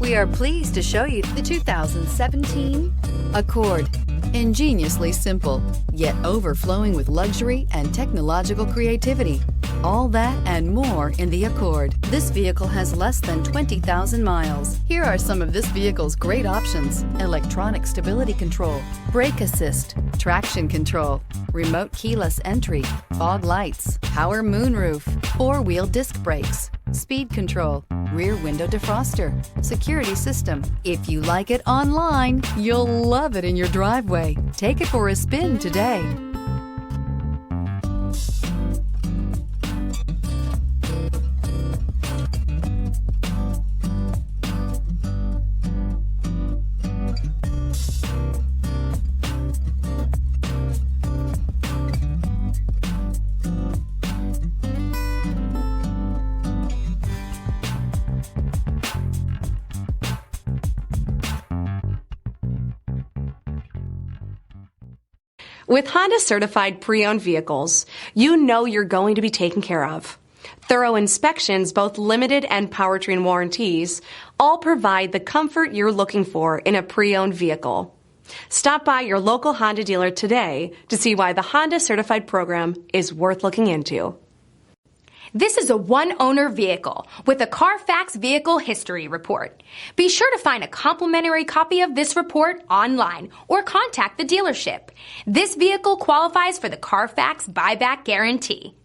We are pleased to show you the 2017 Accord. Ingeniously simple, yet overflowing with luxury and technological creativity. All that and more in the Accord. This vehicle has less than 20,000 miles. Here are some of this vehicle's great options: electronic stability control, brake assist, traction control, remote keyless entry, fog lights, power moonroof, four-wheel disc brakes, speed control, rear window defroster, security system. If you like it online, you'll love it in your driveway. Take it for a spin today. With Honda certified pre-owned vehicles, you know you're going to be taken care of. Thorough inspections, both limited and powertrain warranties, all provide the comfort you're looking for in a pre-owned vehicle. Stop by your local Honda dealer today to see why the Honda certified program is worth looking into. This is a one-owner vehicle with a Carfax Vehicle History Report. Be sure to find a complimentary copy of this report online or contact the dealership. This vehicle qualifies for the Carfax Buyback Guarantee.